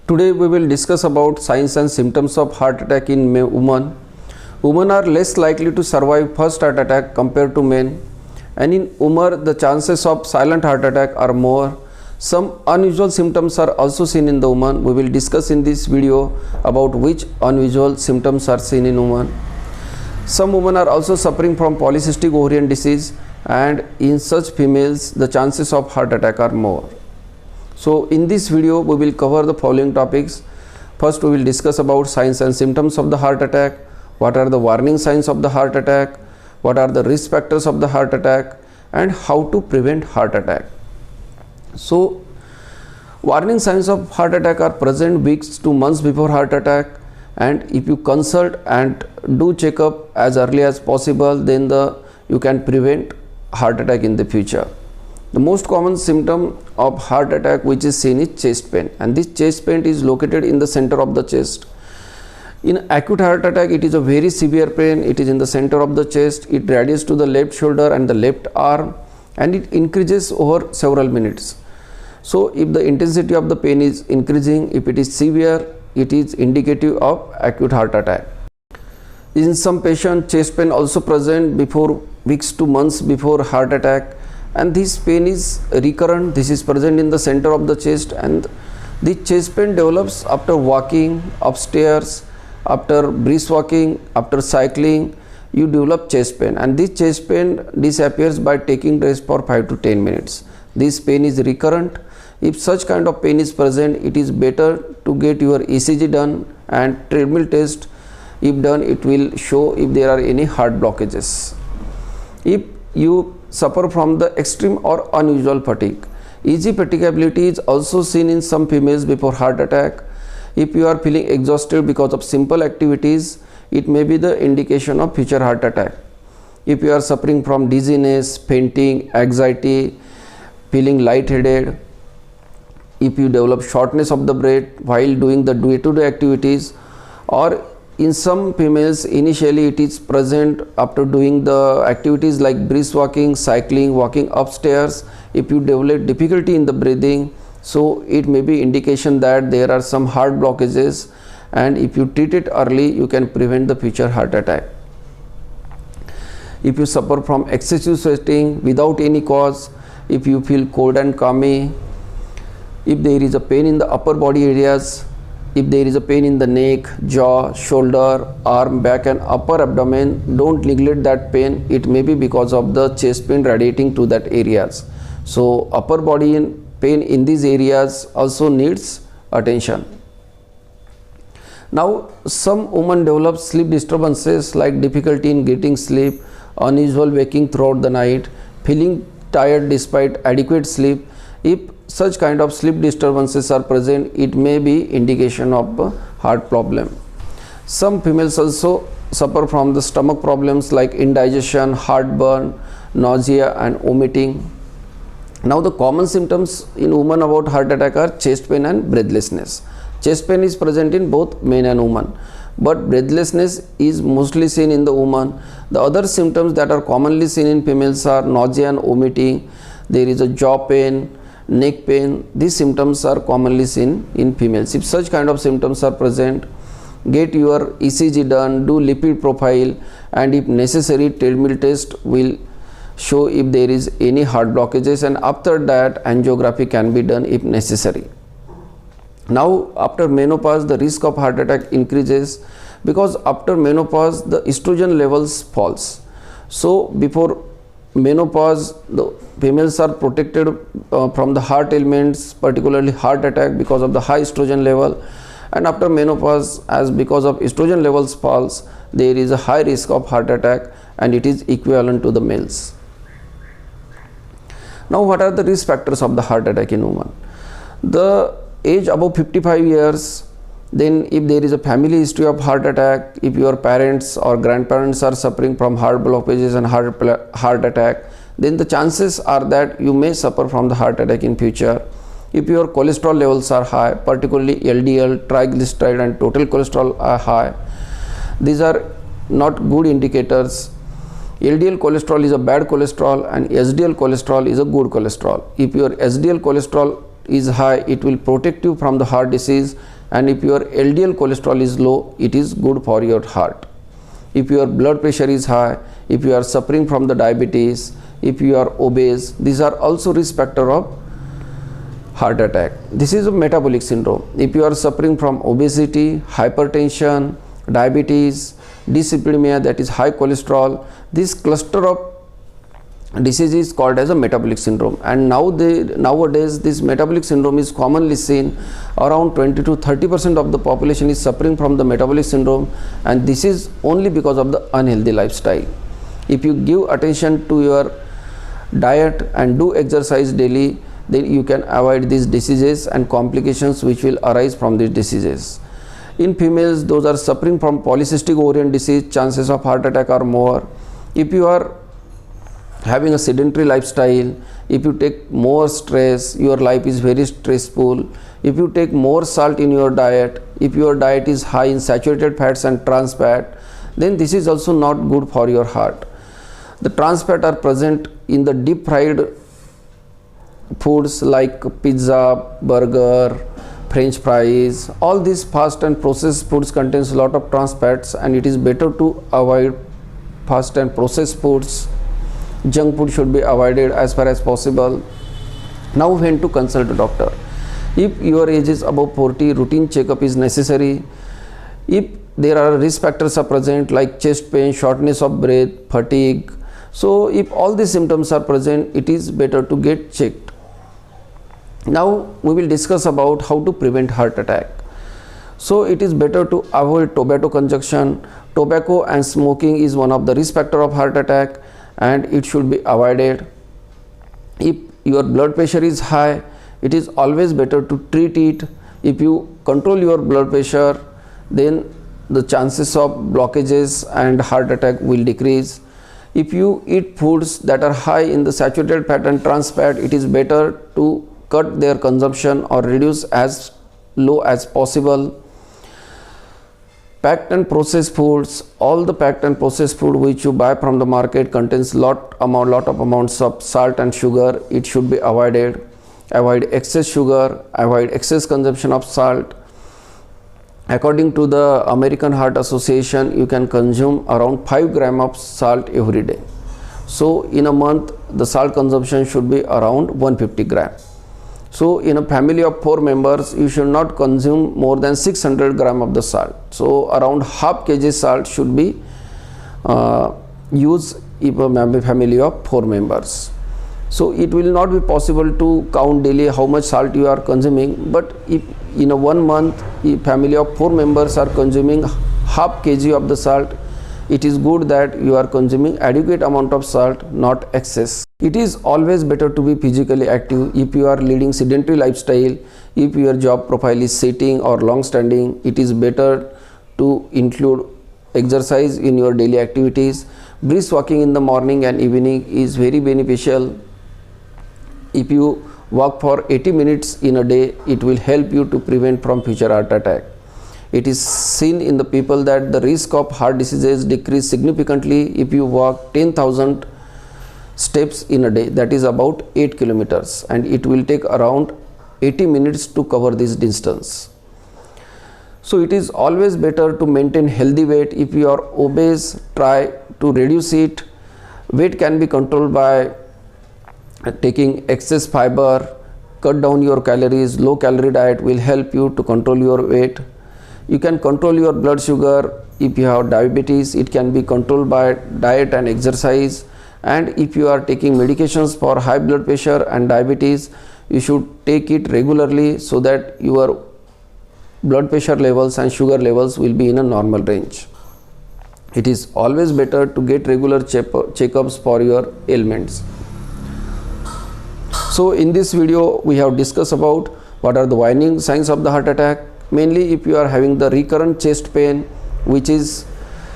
Today we will discuss about signs and symptoms of heart attack in women. Women are less likely to survive first heart attack compared to men, and in women the chances of silent heart attack are more. Some unusual symptoms are also seen in the woman. We will discuss in this video about which unusual symptoms are seen in women. Some women are also suffering from polycystic ovarian disease, and in such females the chances of heart attack are more. So in this video we will cover the following topics. First, we will discuss about signs and symptoms of the heart attack, what are the warning signs of the heart attack, what are the risk factors of the heart attack, and how to prevent heart attack. So warning signs of heart attack are present weeks to months before heart attack, and if you consult and do checkup as early as possible, then you can prevent heart attack in the future. The most common symptom of heart attack which is seen is chest pain, and this chest pain is located in the center of the chest. In acute heart attack, it is a very severe pain. It is in the center of the chest. It radiates to the left shoulder and the left arm, and it increases over several minutes. So if the intensity of the pain is increasing, if it is severe, it is indicative of acute heart attack. In some patients, chest pain also present before weeks to months before heart attack, and this pain is recurrent. This is present in the center of the chest, and the chest pain develops after walking upstairs, after brisk walking, after cycling. You develop chest pain, and this chest pain disappears by taking rest for 5 to 10 minutes. This pain is recurrent. If such kind of pain is present, it is better to get your ECG done and treadmill test. If done, it will show if there are any heart blockages. If you suffer from the extreme or unusual fatigue, easy fatigability is also seen in some females before heart attack. If you are feeling exhausted because of simple activities, it may be the indication of future heart attack. If you are suffering from dizziness, fainting, anxiety, feeling lightheaded, if you develop shortness of the breath while doing the day-to-day activities, or in some females initially it is present after doing the activities like brisk walking, cycling, walking upstairs. If you develop difficulty in the breathing, so it may be indication that there are some heart blockages, and if you treat it early, you can prevent the future heart attack. If you suffer from excessive sweating without any cause, if you feel cold and clammy, if there is a pain in the upper body areas, if there is a pain in the neck, jaw, shoulder, arm, back and upper abdomen, don't neglect that pain. It may be because of the chest pain radiating to that areas. So upper body pain in these areas also needs attention. Now some women develop sleep disturbances like difficulty in getting sleep, unusual waking throughout the night, feeling tired despite adequate sleep. If such kind of sleep disturbances are present, it may be indication of a heart problem. Some females also suffer from the stomach problems like indigestion, heartburn, nausea and vomiting. Now the common symptoms in women about heart attack are chest pain and breathlessness. Chest pain is present in both men and women, but breathlessness is mostly seen in the woman. The other symptoms that are commonly seen in females are nausea and vomiting. There is a jaw pain, neck pain. These symptoms are commonly seen in females. If such kind of symptoms are present, get your ECG done, do lipid profile, and if necessary treadmill test will show if there is any heart blockages, and after that angiography can be done if necessary. Now after menopause, the risk of heart attack increases because after menopause the estrogen levels falls. So before menopause, the females are protected from the heart ailments, particularly heart attack, because of the high estrogen level, and after menopause, as because of estrogen levels falls, there is a high risk of heart attack, and it is equivalent to the males. Now what are the risk factors of the heart attack in women? The age above 55 years, then if there is a family history of heart attack, if your parents or grandparents are suffering from heart blockages and heart attack, then the chances are that you may suffer from the heart attack in future. If your cholesterol levels are high, particularly LDL, triglyceride and total cholesterol are high, these are not good indicators. LDL cholesterol is a bad cholesterol and HDL cholesterol is a good cholesterol. If your HDL cholesterol is high, it will protect you from the heart disease, and if your LDL cholesterol is low, it is good for your heart. If your blood pressure is high, if you are suffering from the diabetes, if you are obese, these are also risk factor of heart attack. This is a metabolic syndrome. If you are suffering from obesity, hypertension, diabetes, dyslipidemia, that is high cholesterol, this cluster of disease is called as a metabolic syndrome. And nowadays this metabolic syndrome is commonly seen. Around 20 to 30% of the population is suffering from the metabolic syndrome, and this is only because of the unhealthy lifestyle. If you give attention to your diet and do exercise daily, then you can avoid these diseases and complications which will arise from these diseases. In females, those are suffering from polycystic ovarian disease, chances of heart attack are more. If you are having a sedentary lifestyle, if you take more stress, your life is very stressful, if you take more salt in your diet, if your diet is high in saturated fats and trans fat, then this is also not good for your heart. The trans fat are present in the deep fried foods like pizza, burger, french fries. All these fast and processed foods contains a lot of trans fats, and it is better to avoid fast and processed foods. Junk food should be avoided as far as possible. Now when to consult a doctor? If your age is above 40, routine checkup is necessary. If there are risk factors are present like chest pain, shortness of breath, fatigue, so if all these symptoms are present, it is better to get checked. Now we will discuss about how to prevent heart attack. So it is better to avoid tobacco consumption. Tobacco and smoking is one of the risk factor of heart attack, and it should be avoided. If your blood pressure is high, it is always better to treat it. If you control your blood pressure, then the chances of blockages and heart attack will decrease. If you eat foods that are high in the saturated fat and trans fat, it is better to cut their consumption or reduce as low as possible. Packed and processed foods, all the packed and processed food which you buy from the market contains lot of amounts of salt and sugar. It should be avoided. Avoid excess sugar, avoid excess consumption of salt. According to the American Heart Association, you can consume around 5 grams of salt every day. So in a month, the salt consumption should be around 150 grams. So in a family of 4 members, you should not consume more than 600 grams of the salt. So around half kg salt should be used if a family of 4 members. So it will not be possible to count daily how much salt you are consuming, but if in a 1 month, a family of 4 members are consuming half kg of the salt, it is good that you are consuming adequate amount of salt, not excess. It is always better to be physically active. If you are leading sedentary lifestyle, if your job profile is sitting or long standing, it is better to include exercise in your daily activities. Brisk walking in the morning and evening is very beneficial. If you walk for 80 minutes in a day, it will help you to prevent from future heart attack. It is seen in the people that the risk of heart diseases decrease significantly if you walk 10,000 steps in a day, that is about 8 kilometers, and it will take around 80 minutes to cover this distance. So it is always better to maintain healthy weight. If you are obese, try to reduce it. Weight can be controlled by taking excess fiber, cut down your calories. Low calorie diet will help you to control your weight. You can control your blood sugar. If you have diabetes, it can be controlled by diet and exercise. And if you are taking medications for high blood pressure and diabetes, you should take it regularly so that your blood pressure levels and sugar levels will be in a normal range. It is always better to get regular checkups for your ailments. So in this video, we have discussed about what are the warning signs of the heart attack. Mainly if you are having the recurrent chest pain, which is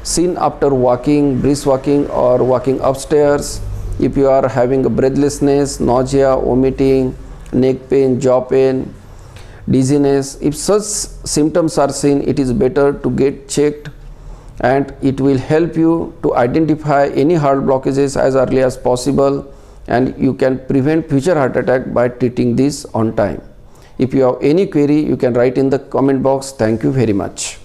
seen after walking, brisk walking or walking upstairs. If you are having a breathlessness, nausea, vomiting, neck pain, jaw pain, dizziness, if such symptoms are seen, it is better to get checked, and it will help you to identify any heart blockages as early as possible, and you can prevent future heart attack by treating this on time. If you have any query, you can write in the comment box. Thank you very much.